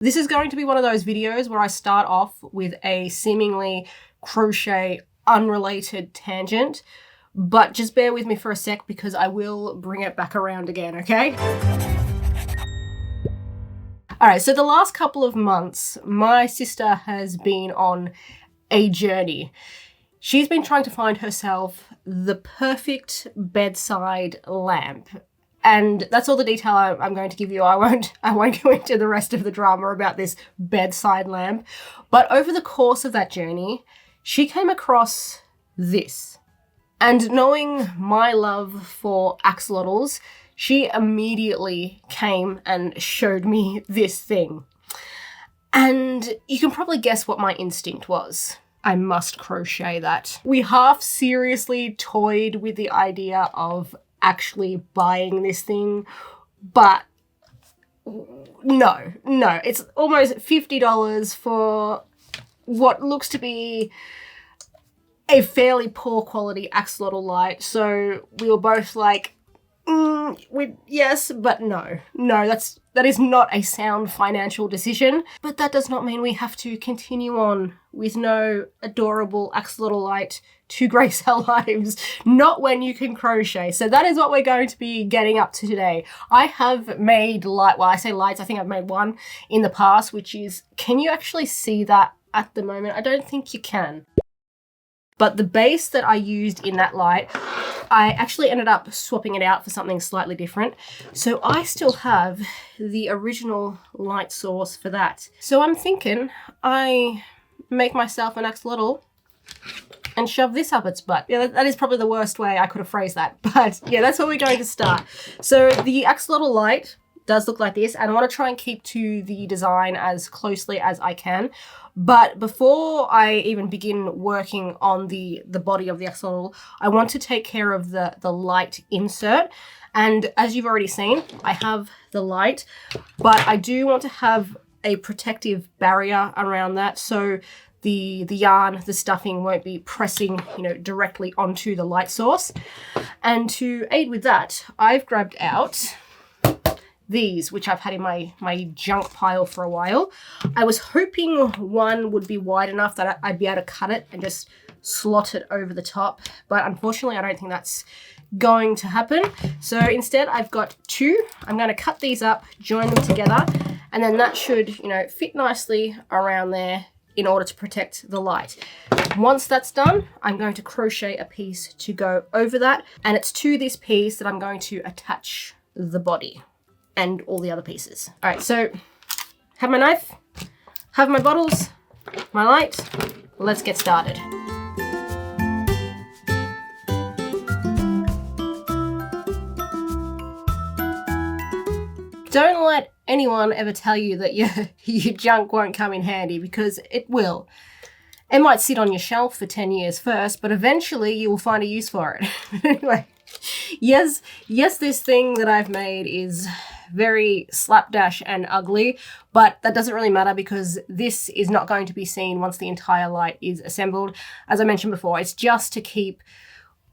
This is going to be one of those videos where I start off with a seemingly crochet unrelated tangent, but just bear with me for a sec because I will bring it back around again, okay? All right, so the last couple of months, my sister has been on a journey. She's been trying to find herself the perfect bedside lamp. And that's all the detail I'm going to give you. I won't go into the rest of the drama about this bedside lamp. But over the course of that journey, she came across this. And knowing my love for axolotls, she immediately came and showed me this thing. And you can probably guess what my instinct was. I must crochet that. We half seriously toyed with the idea of actually buying this thing, but no, it's almost $50 for what looks to be a fairly poor quality axolotl light. So we were both like, yes, but no, that is not a sound financial decision. But that does not mean we have to continue on with no adorable axolotl light to grace our lives. Not when you can crochet. So that is what we're going to be getting up to today. I have made I say lights, I think I've made one in the past, which is, can you actually see that at the moment? I don't think you can. But the base that I used in that light, I actually ended up swapping it out for something slightly different. So I still have the original light source for that. So I'm thinking I make myself an axolotl and shove this up its butt. Yeah, that is probably the worst way I could have phrased that. But yeah, that's where we're going to start. So the axolotl light does look like this, and I want to try and keep to the design as closely as I can. But before I even begin working on the body of the axolotl, I want to take care of the light insert. And as you've already seen, I have the light, but I do want to have a protective barrier around that so the yarn, the stuffing won't be pressing, directly onto the light source. And to aid with that, I've grabbed out these, which I've had in my junk pile for a while. I was hoping one would be wide enough that I'd be able to cut it and just slot it over the top, but unfortunately I don't think that's going to happen. So instead I've got two. I'm going to cut these up, join them together, and then that should, fit nicely around there in order to protect the light. Once that's done, I'm going to crochet a piece to go over that, and it's to this piece that I'm going to attach the body and all the other pieces. All right, so have my knife, have my bottles, my light. Let's get started. Don't let anyone ever tell you that your junk won't come in handy, because it will. It might sit on your shelf for 10 years first, but eventually you will find a use for it. Anyway, yes, this thing that I've made is very slapdash and ugly, but that doesn't really matter because this is not going to be seen once the entire light is assembled. As I mentioned before, it's just to keep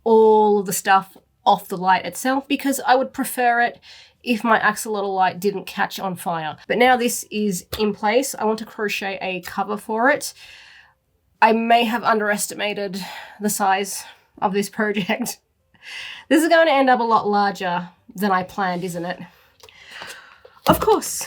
all of the stuff off the light itself, because I would prefer it if my axolotl light didn't catch on fire. But now this is in place, I want to crochet a cover for it. I may have underestimated the size of this project. This is going to end up a lot larger than I planned, isn't it? Of course.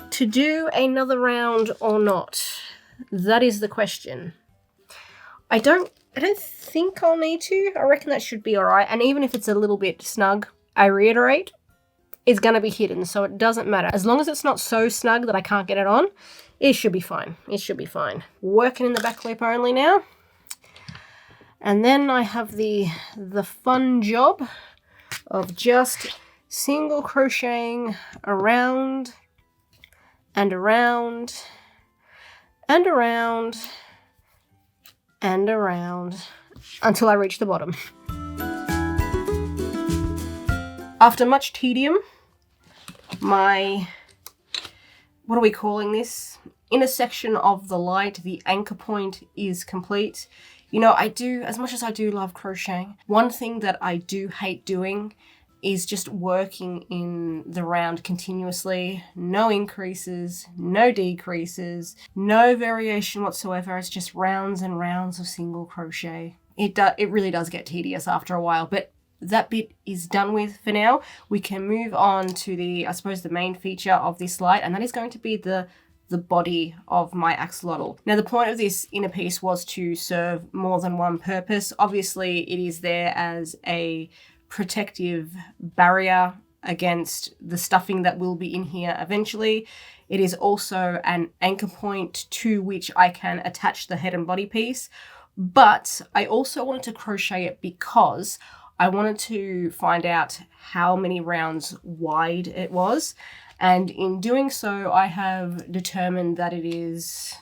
To do another round or not? That is the question. I don't think I'll need to. I reckon that should be all right. And even if it's a little bit snug, I reiterate, it's going to be hidden, so it doesn't matter. As long as it's not so snug that I can't get it on, it should be fine. Working in the back loop only now. And then I have the fun job of just single crocheting around and around and around and around until I reach the bottom. After much tedium, my, what are we calling this? Inner section of the light, the anchor point, is complete. You know, as much as I do love crocheting, one thing that I do hate doing is just working in the round continuously. No increases, no decreases, no variation whatsoever. It's just rounds and rounds of single crochet. It really does get tedious after a while, but that bit is done with for now. We can move on to I suppose the main feature of this light, and that is going to be the body of my axolotl. Now, the point of this inner piece was to serve more than one purpose. Obviously, it is there as a protective barrier against the stuffing that will be in here eventually. It is also an anchor point to which I can attach the head and body piece. But I also wanted to crochet it because I wanted to find out how many rounds wide it was. And in doing so, I have determined that it is,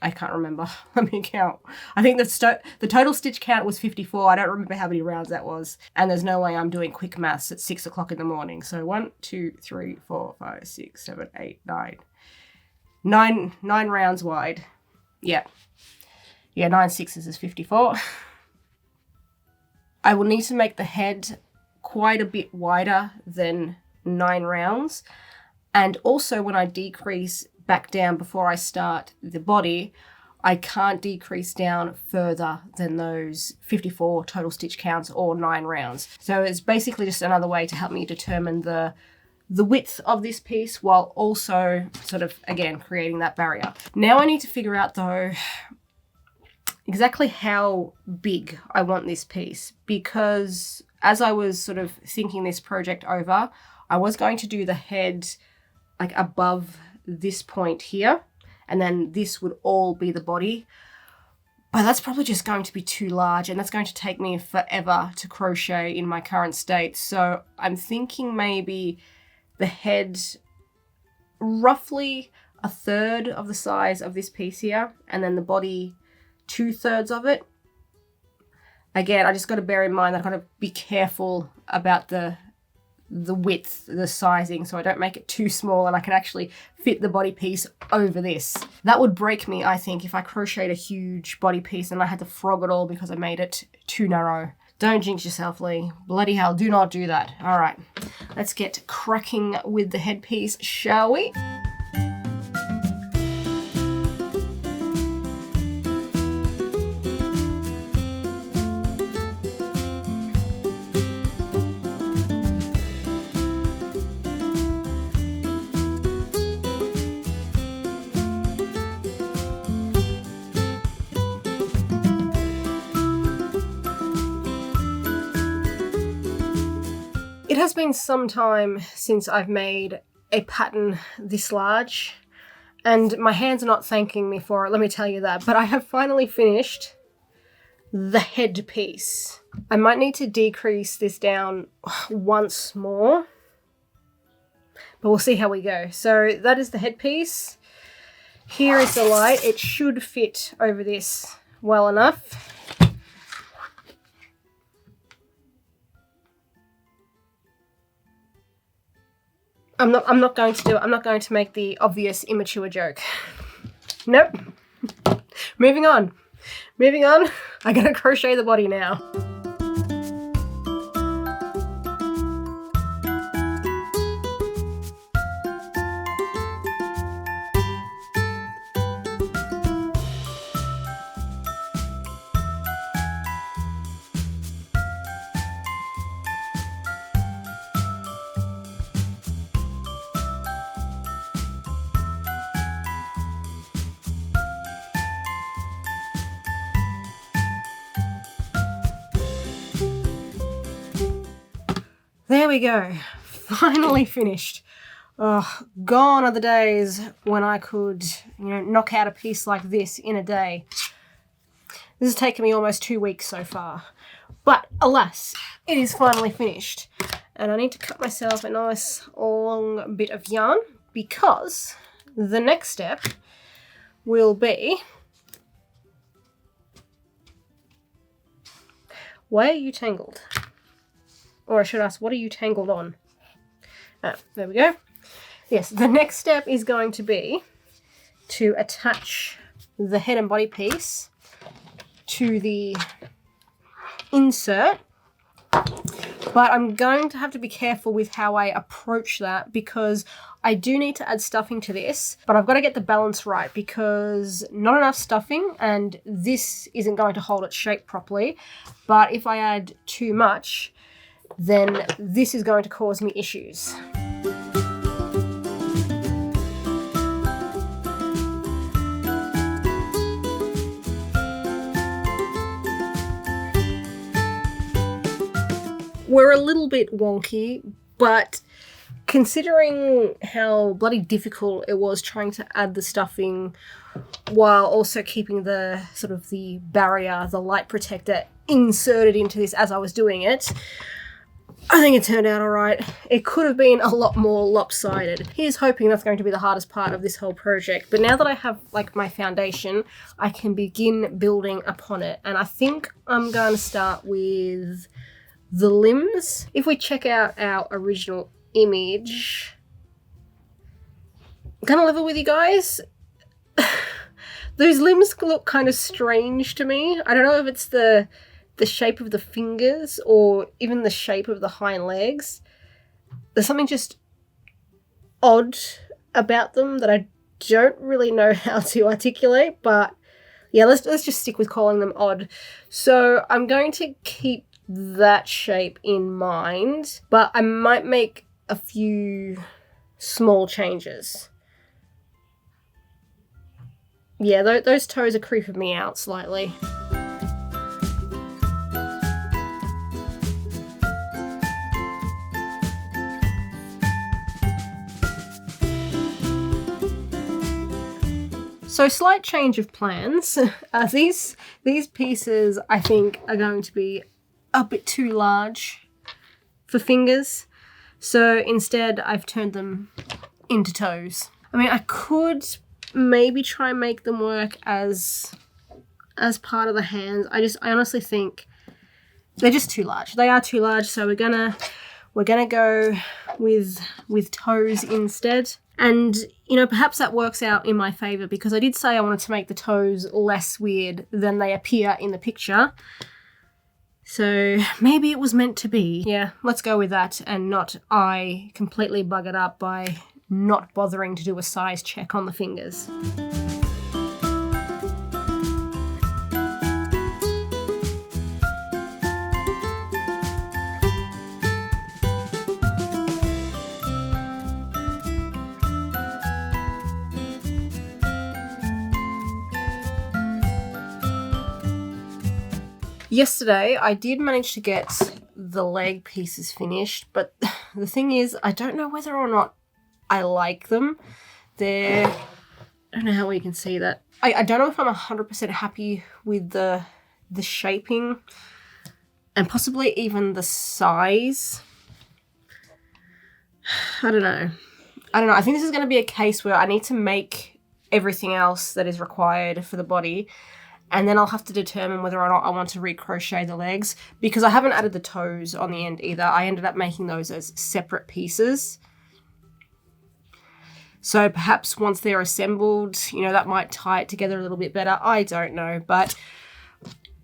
I can't remember. Let me count. I think the total stitch count was 54. I don't remember how many rounds that was. And there's no way I'm doing quick maths at 6 o'clock in the morning. So 1, 2, 3, 4, 5, 6, 7, 8, 9. Nine rounds wide. Yeah. Yeah, 9 sixes is 54. I will need to make the head quite a bit wider than 9 rounds. And also when I decrease back down before I start the body, I can't decrease down further than those 54 total stitch counts or 9 rounds. So it's basically just another way to help me determine the width of this piece while also sort of, again, creating that barrier. Now I need to figure out though exactly how big I want this piece, because as I was sort of thinking this project over, I was going to do the head like above this point here, and then this would all be the body. But that's probably just going to be too large, and that's going to take me forever to crochet in my current state. So I'm thinking maybe the head roughly a third of the size of this piece here, and then the body 2/3 of it. Again, I just got to bear in mind that I've got to be careful about the width, the sizing, so I don't make it too small and I can actually fit the body piece over this. That would break me, I think, if I crocheted a huge body piece and I had to frog it all because I made it too narrow. Don't jinx yourself, Lee. Bloody hell, do not do that. All right, let's get cracking with the headpiece, shall we? It has been some time since I've made a pattern this large, and my hands are not thanking me for it, let me tell you that, but I have finally finished the head piece. I might need to decrease this down once more, but we'll see how we go. So that is the head piece. Here is the light. It should fit over this well enough. I'm not going to do it. I'm not going to make the obvious immature joke. Nope. Moving on. Moving on. I gotta crochet the body now. There we go, finally finished. Oh, gone are the days when I could, knock out a piece like this in a day. This has taken me almost 2 weeks so far, but alas, it is finally finished. And I need to cut myself a nice long bit of yarn because the next step will be, why are you tangled? Or I should ask, what are you tangled on? Ah, there we go. Yes, the next step is going to be to attach the head and body piece to the insert, but I'm going to have to be careful with how I approach that because I do need to add stuffing to this, but I've got to get the balance right because not enough stuffing and this isn't going to hold its shape properly. But if I add too much, then this is going to cause me issues. We're a little bit wonky, but considering how bloody difficult it was trying to add the stuffing while also keeping the sort of the barrier, the light protector inserted into this as I was doing it, I think it turned out all right. It could have been a lot more lopsided. Here's hoping that's going to be the hardest part of this whole project. But now that I have like my foundation, I can begin building upon it. And I think I'm going to start with the limbs. If we check out our original image, I'm gonna level with you guys. Those limbs look kind of strange to me. I don't know if it's the shape of the fingers or even the shape of the hind legs. There's something just odd about them that I don't really know how to articulate, but yeah, let's just stick with calling them odd. So I'm going to keep that shape in mind, but I might make a few small changes. Yeah, those toes are creeping me out slightly. So slight change of plans. These pieces I think are going to be a bit too large for fingers. So instead I've turned them into toes. I mean, I could maybe try and make them work as part of the hands. I honestly think they're just too large. They are too large, so we're gonna go with toes instead. And you know, perhaps that works out in my favor because I did say I wanted to make the toes less weird than they appear in the picture. So maybe it was meant to be. Yeah, let's go with that and not I completely bug it up by not bothering to do a size check on the fingers. Yesterday, I did manage to get the leg pieces finished, but the thing is, I don't know whether or not I like them. I don't know how well you can see that. I don't know if I'm 100% happy with the shaping and possibly even the size. I don't know. I think this is going to be a case where I need to make everything else that is required for the body. And then I'll have to determine whether or not I want to recrochet the legs because I haven't added the toes on the end either. I ended up making those as separate pieces. So perhaps once they're assembled, you know, that might tie it together a little bit better. I don't know, but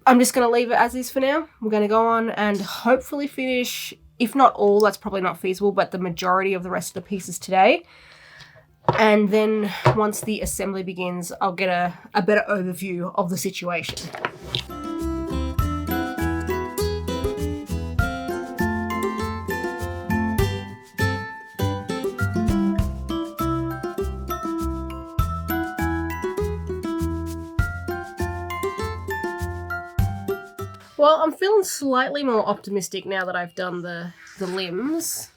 I'm just going to leave it as is for now. We're going to go on and hopefully finish, if not all, that's probably not feasible, but the majority of the rest of the pieces today. And then once the assembly begins, I'll get a better overview of the situation. Well, I'm feeling slightly more optimistic now that I've done the limbs.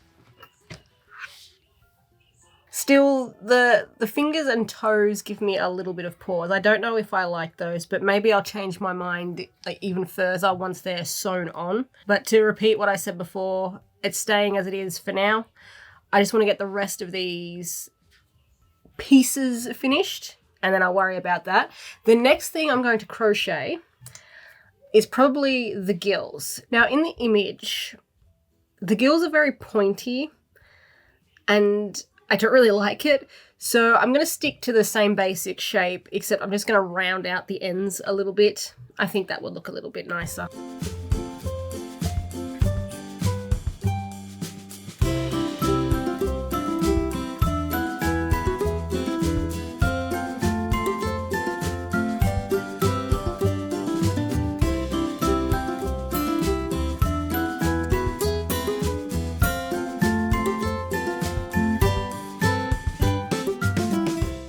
Still, the fingers and toes give me a little bit of pause. I don't know if I like those, but maybe I'll change my mind like even further once they're sewn on. But to repeat what I said before, it's staying as it is for now. I just want to get the rest of these pieces finished, and then I'll worry about that. The next thing I'm going to crochet is probably the gills. Now, in the image, the gills are very pointy, and I don't really like it. So I'm going to stick to the same basic shape, except I'm just going to round out the ends a little bit. I think that would look a little bit nicer.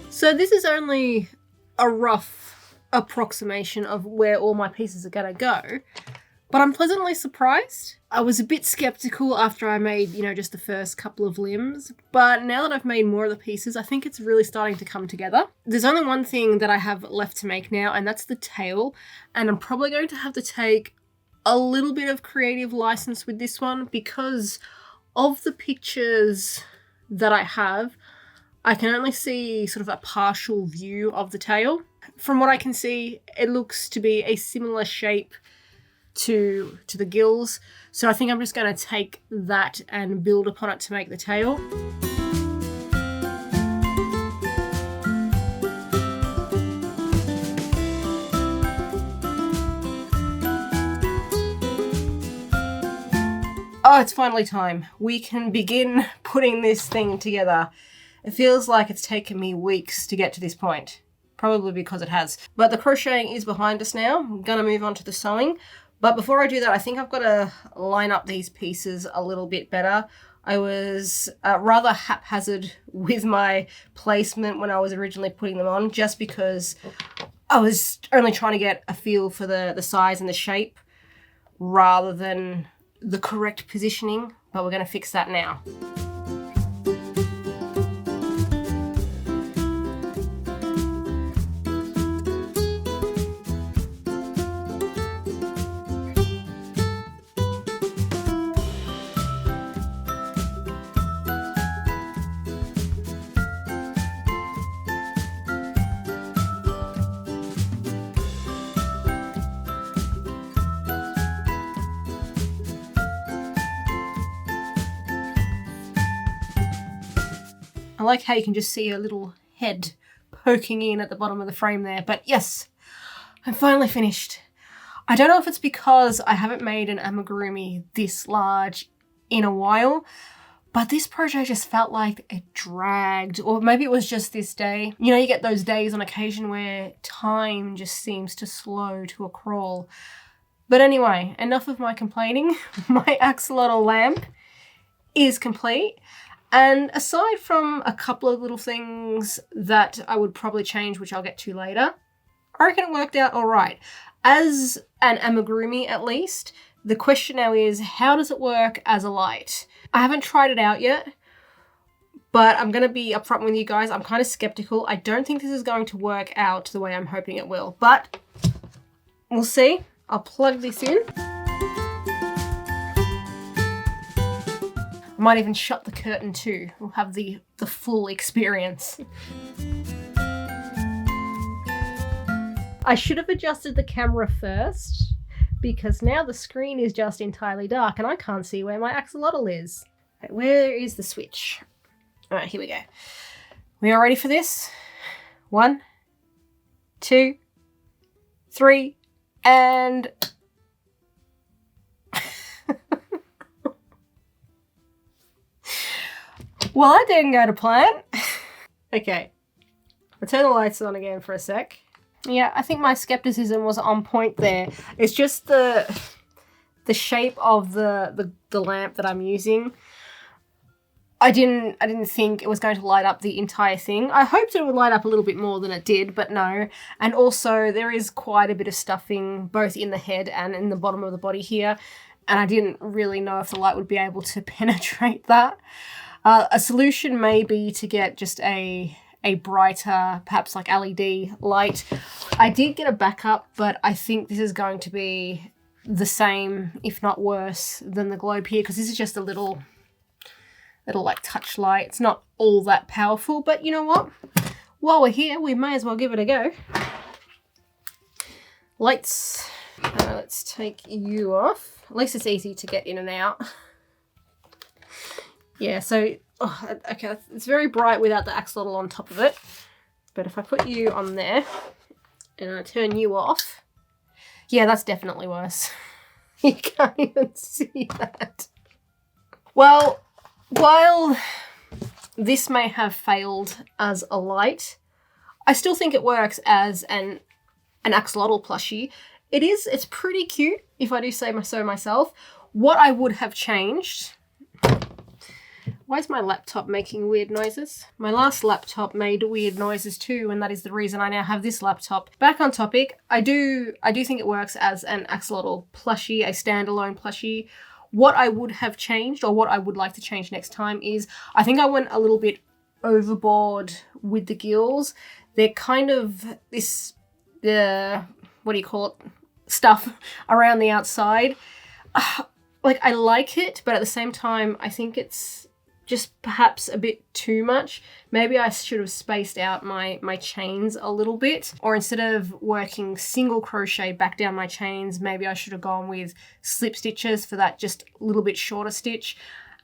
So this is only a rough approximation of where all my pieces are going to go, but I'm pleasantly surprised. I was a bit skeptical after I made, just the first couple of limbs, but now that I've made more of the pieces, I think it's really starting to come together. There's only one thing that I have left to make now, and that's the tail, and I'm probably going to have to take a little bit of creative license with this one because of the pictures that I have. I can only see sort of a partial view of the tail. From what I can see, it looks to be a similar shape to the gills. So I think I'm just going to take that and build upon it to make the tail. Oh, it's finally time. We can begin putting this thing together. It feels like it's taken me weeks to get to this point, probably because it has. But the crocheting is behind us now. I'm going to move on to the sewing. But before I do that, I think I've got to line up these pieces a little bit better. I was rather haphazard with my placement when I was originally putting them on, just because I was only trying to get a feel for the size and the shape rather than the correct positioning. But we're going to fix that now. I like how you can just see a little head poking in at the bottom of the frame there. But yes, I'm finally finished. I don't know if it's because I haven't made an amigurumi this large in a while, but this project just felt like it dragged, or maybe it was just this day. You get those days on occasion where time just seems to slow to a crawl. But anyway, enough of my complaining. My axolotl lamp is complete. And aside from a couple of little things that I would probably change, which I'll get to later, I reckon it worked out all right. As an amigurumi, at least, the question now is, how does it work as a light? I haven't tried it out yet, but I'm going to be upfront with you guys. I'm kind of skeptical. I don't think this is going to work out the way I'm hoping it will, but we'll see. I'll plug this in. I might even shut the curtain too. We'll have the full experience. I should have adjusted the camera first because now the screen is just entirely dark and I can't see where my axolotl is. Okay, where is the switch? All right, here we go. We all ready for this? 1, 2, 3, and... Well, that didn't go to plan. Okay, I'll turn the lights on again for a sec. Yeah, I think my skepticism was on point there. It's just the shape of the lamp that I'm using. I didn't think it was going to light up the entire thing. I hoped it would light up a little bit more than it did, but no. And also there is quite a bit of stuffing both in the head and in the bottom of the body here. And I didn't really know if the light would be able to penetrate that. A solution may be to get just a brighter, perhaps like LED light. I did get a backup, but I think this is going to be the same, if not worse, than the globe here, because this is just a little like touch light. It's not all that powerful, but you know what? While we're here, we may as well give it a go. Lights. Let's take you off. At least it's easy to get in and out. Yeah, so Oh, okay, it's very bright without the axolotl on top of it. But if I put you on there and I turn you off, yeah, that's definitely worse. You can't even see that. Well, while this may have failed as a light, I still think it works as an axolotl plushie. It's pretty cute, if I do say so myself. What I would have changed... Why is my laptop making weird noises? My last laptop made weird noises too, and that is the reason I now have this laptop. Back on topic, I do think it works as an axolotl plushie, a standalone plushie. What I would have changed, or what I would like to change next time, is I think I went a little bit overboard with the gills. They're kind of what do you call it? Stuff around the outside. Like, I like it, but at the same time, I think it's just perhaps a bit too much. Maybe I should have spaced out my chains a little bit, or instead of working single crochet back down my chains, maybe I should have gone with slip stitches for that just a little bit shorter stitch.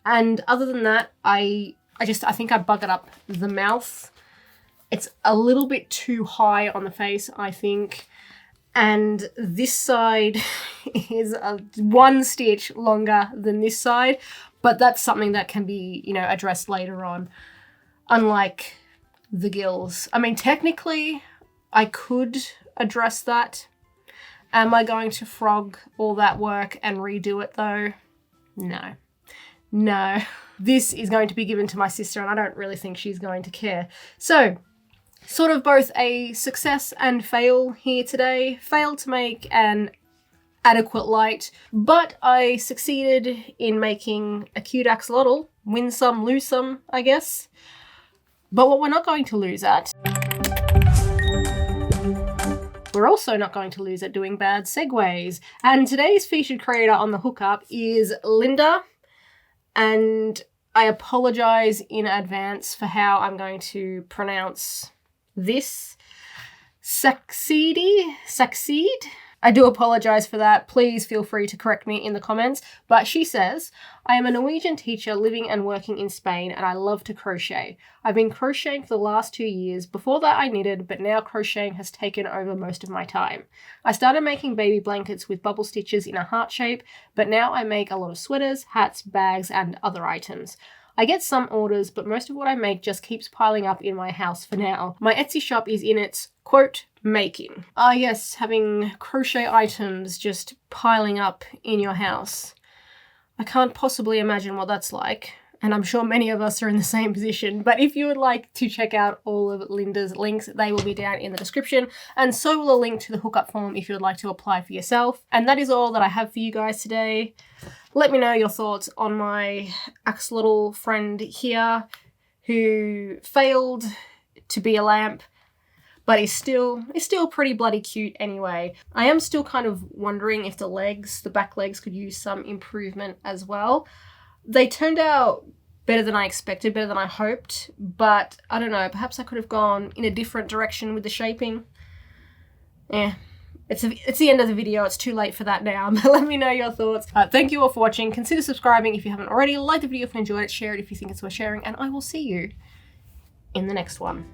And other than that, I think I buggered up the mouth. It's a little bit too high on the face, I think. And this side is one stitch longer than this side, but that's something that can be, addressed later on, unlike the gills. I mean, technically, I could address that. Am I going to frog all that work and redo it, though? No. This is going to be given to my sister, and I don't really think she's going to care. So... sort of both a success and fail here today. Failed to make an adequate light, but I succeeded in making a cute axolotl. Win some, lose some, I guess. But what we're not going to lose at, we're also not going to lose at doing bad segues. And today's featured creator on the hookup is Linda, and I apologize in advance for how I'm going to pronounce this. Sakseide? I do apologize for that. Please feel free to correct me in the comments. But she says, I am a Norwegian teacher living and working in Spain, and I love to crochet. I've been crocheting for the last 2 years. Before that I knitted, but now crocheting has taken over most of my time. I started making baby blankets with bubble stitches in a heart shape, but now I make a lot of sweaters, hats, bags, and other items. I get some orders, but most of what I make just keeps piling up in my house for now. My Etsy shop is in its, quote, making. Ah yes, having crochet items just piling up in your house. I can't possibly imagine what that's like, and I'm sure many of us are in the same position, but if you would like to check out all of Linda's links, they will be down in the description, and so will a link to the hookup form if you would like to apply for yourself. And that is all that I have for you guys today. Let me know your thoughts on my axolotl friend here, who failed to be a lamp, but is still pretty bloody cute anyway. I am still kind of wondering if the back legs could use some improvement as well. They turned out better than I expected, better than I hoped, but I don't know, perhaps I could have gone in a different direction with the shaping. Yeah. It's the end of the video. It's too late for that now. But let me know your thoughts. Thank you all for watching. Consider subscribing if you haven't already. Like the video if you enjoyed it. Share it if you think it's worth sharing. And I will see you in the next one.